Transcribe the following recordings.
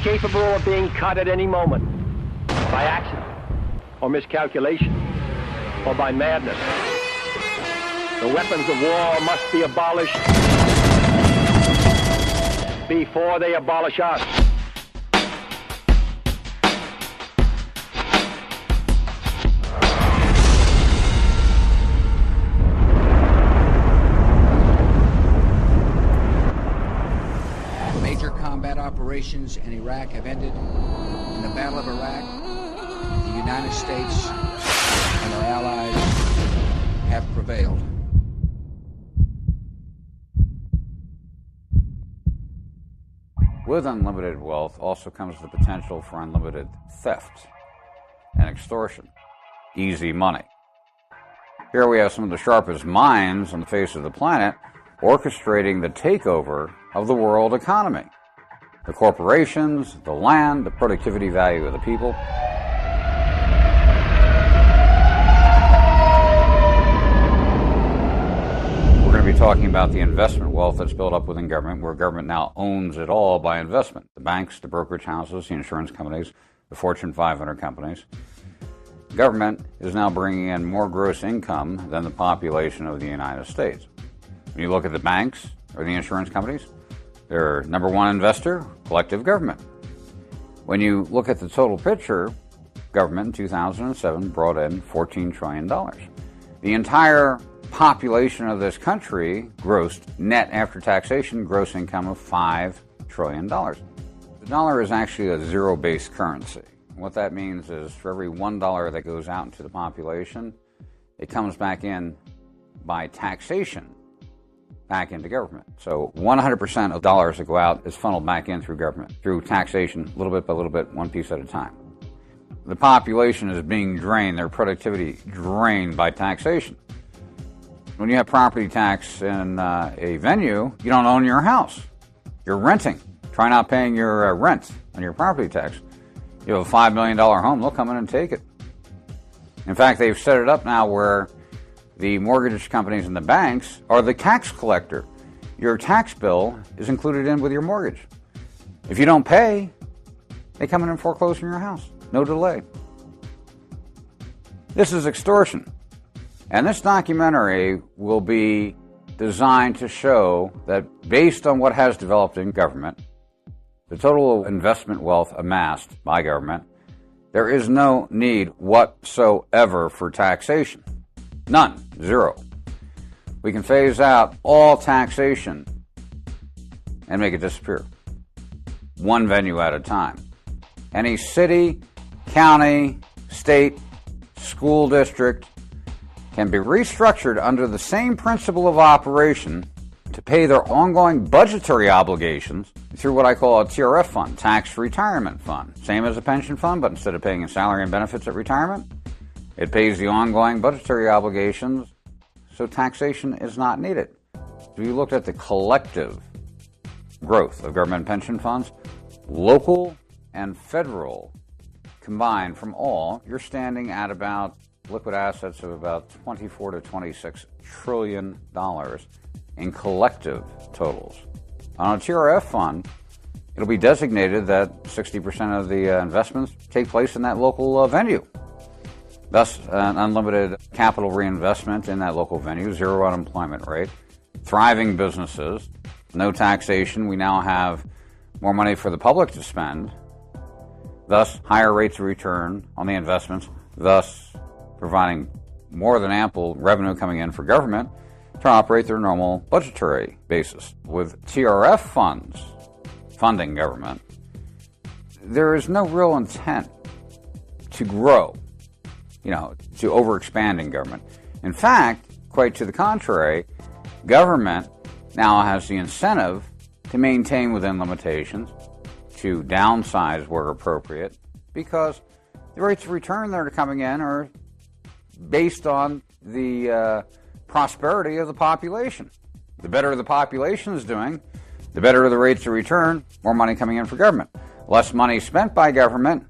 capable of being cut at any moment by accident or miscalculation or by madness. The weapons of war must be abolished before they abolish us. Major combat operations in Iraq have ended. In the Battle of Iraq, the United States and our allies have prevailed. With unlimited wealth also comes the potential for unlimited theft and extortion, easy money. Here we have some of the sharpest minds on the face of the planet orchestrating the takeover of the world economy. The corporations, the land, the productivity value of the people. We're going to be talking about the investment wealth that's built up within government, where government now owns it all by investment. The banks, the brokerage houses, the insurance companies, the Fortune 500 companies. Government is now bringing in more gross income than the population of the United States. When you look at the banks or the insurance companies, their number one investor, collective government. When you look at the total picture, government in 2007 brought in $14 trillion. The entire population of this country grossed net after taxation gross income of $5 trillion. The dollar is actually a zero-based currency. What that means is for every $1 that goes out into the population, it comes back in by taxation back into government. So 100% of dollars that go out is funneled back in through government, through taxation, little bit by little bit, one piece at a time. The population is being drained, their productivity drained by taxation. When you have property tax in a venue, you don't own your house. You're renting. Try not paying your rent on your property tax. You have a $5 million home, they'll come in and take it. In fact, they've set it up now where the mortgage companies and the banks are the tax collector. Your tax bill is included in with your mortgage. If you don't pay, they come in and foreclose on your house. No delay. This is extortion. And this documentary will be designed to show that based on what has developed in government, the total investment wealth amassed by government, there is no need whatsoever for taxation. None. Zero. We can phase out all taxation and make it disappear. One venue at a time. Any city, county, state, school district can be restructured under the same principle of operation to pay their ongoing budgetary obligations through what I call a TRF fund, tax retirement fund. Same as a pension fund, but instead of paying a salary and benefits at retirement, it pays the ongoing budgetary obligations, so taxation is not needed. If you looked at the collective growth of government pension funds, local and federal combined from all, you're standing at about liquid assets of about $24 to $26 trillion in collective totals. On a TRF fund, it'll be designated that 60% of the investments take place in that local venue. Thus, an unlimited capital reinvestment in that local venue, zero unemployment rate, thriving businesses, no taxation. We now have more money for the public to spend, thus higher rates of return on the investments, thus providing more than ample revenue coming in for government to operate their normal budgetary basis. With TRF funds funding government, there is no real intent to grow, to overexpanding government. In fact, quite to the contrary, government now has the incentive to maintain within limitations, to downsize where appropriate, because the rates of return that are coming in are based on the prosperity of the population. The better the population is doing, the better the rates of return, more money coming in for government. Less money spent by government,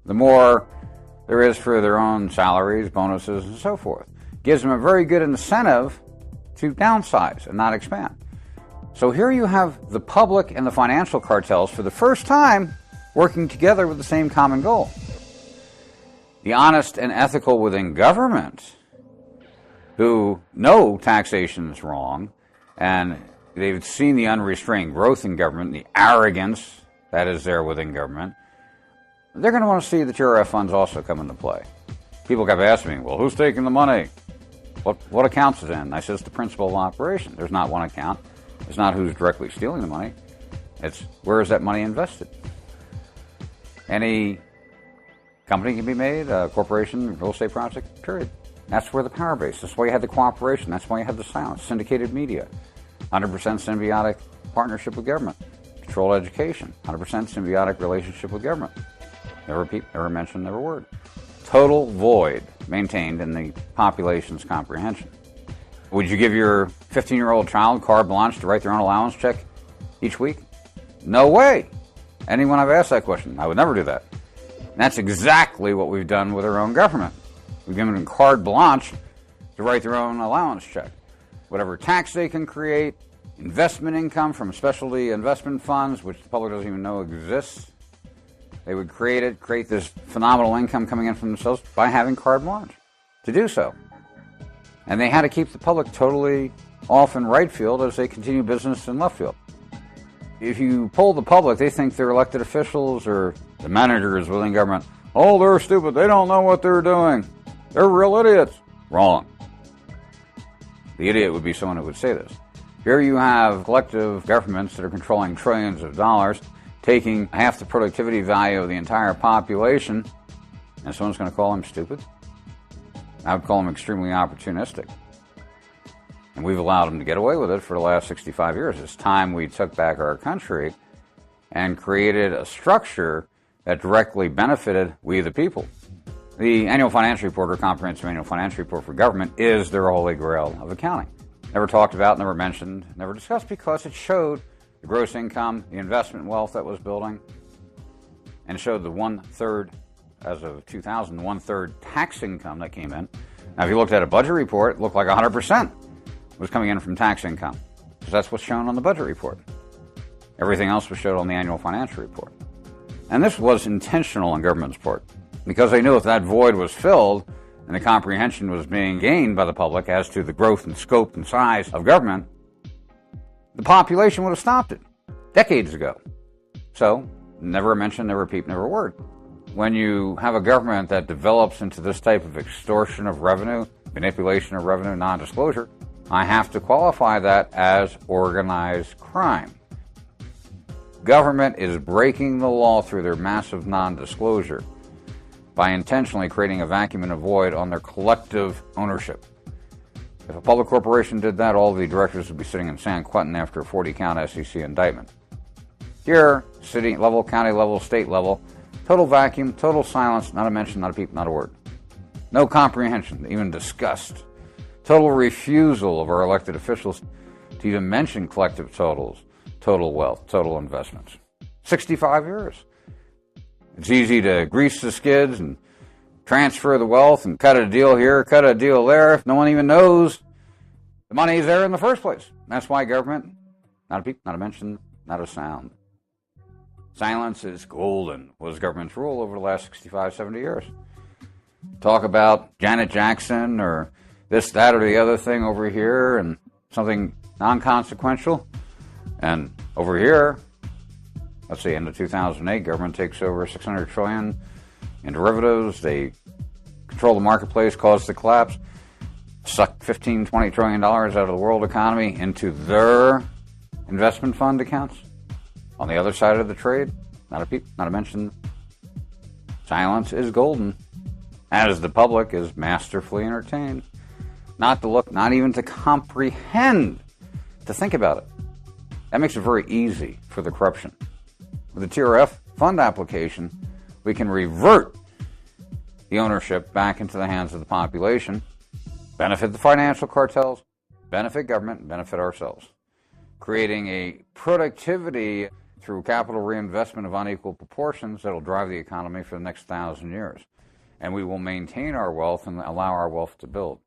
the more there is for their own salaries, bonuses, and so forth. Gives them a very good incentive to downsize and not expand. So here you have the public and the financial cartels for the first time working together with the same common goal. The honest and ethical within government, who know taxation is wrong, and they've seen the unrestrained growth in government, the arrogance that is there within government, they're going to want to see the TRF funds also come into play. People kept asking me, well, who's taking the money? What accounts is it in? I said, it's the principal of operation. There's not one account. It's not who's directly stealing the money. It's where is that money invested? Any company can be made, a corporation, real estate project, period. That's where the power base. That's why you had the cooperation. That's why you had the silence. Syndicated media. 100% symbiotic partnership with government. Controlled education. 100% symbiotic relationship with government. Never peep, never mention, never word. Total void maintained in the population's comprehension. Would you give your 15-year-old child carte blanche to write their own allowance check each week? No way. Anyone I've asked that question, I would never do that. And that's exactly what we've done with our own government. We've given them carte blanche to write their own allowance check. Whatever tax they can create, investment income from specialty investment funds, which the public doesn't even know exists, they would create this phenomenal income coming in from themselves by having carte blanche to do so. And they had to keep the public totally off in right field as they continue business in left field. If you poll the public, they think their elected officials or the managers within government, oh, they're stupid, they don't know what they're doing. They're real idiots. Wrong. The idiot would be someone who would say this. Here you have collective governments that are controlling trillions of dollars, taking half the productivity value of the entire population, and someone's going to call them stupid? I would call them extremely opportunistic. And we've allowed them to get away with it for the last 65 years. It's time we took back our country and created a structure that directly benefited we the people. The annual financial report, or comprehensive annual financial report for government, is their holy grail of accounting. Never talked about, never mentioned, never discussed, because it showed the gross income, the investment wealth that was building, and it showed the 1/3, as of 2000, 1/3 tax income that came in. Now, if you looked at a budget report, it looked like 100% was coming in from tax income, because that's what's shown on the budget report. Everything else was shown on the annual financial report. And this was intentional on government's part, because they knew if that void was filled and the comprehension was being gained by the public as to the growth and scope and size of government, the population would have stopped it decades ago. So, never a mention, never a peep, never a word. When you have a government that develops into this type of extortion of revenue, manipulation of revenue, non-disclosure, I have to qualify that as organized crime. Government is breaking the law through their massive non-disclosure by intentionally creating a vacuum and a void on their collective ownership. If a public corporation did that, all the directors would be sitting in San Quentin after a 40-count SEC indictment. Here, city level, county level, state level, total vacuum, total silence, not a mention, not a peep, not a word. No comprehension, even disgust. Total refusal of our elected officials to even mention collective totals, total wealth, total investments. 65 years. It's easy to grease the skids and transfer the wealth and cut a deal here, cut a deal there, if no one even knows the money is there in the first place. That's why government, not a peep, not a mention, not a sound. Silence is golden was government's rule over the last 65, 70 years. Talk about Janet Jackson or this, that, or the other thing over here and something non-consequential. And over here, let's see, in the 2008, government takes over $600 trillion in derivatives. They control the marketplace, cause the collapse, suck $15, $20 trillion out of the world economy into their investment fund accounts. On the other side of the trade, not a peep, not a mention. Silence is golden, as the public is masterfully entertained. Not to look, not even to comprehend, to think about it. That makes it very easy for the corruption. With the TRF fund application, we can revert the ownership back into the hands of the population, benefit the financial cartels, benefit government, and benefit ourselves, creating a productivity through capital reinvestment of unequal proportions that will drive the economy for the next 1,000 years. And we will maintain our wealth and allow our wealth to build.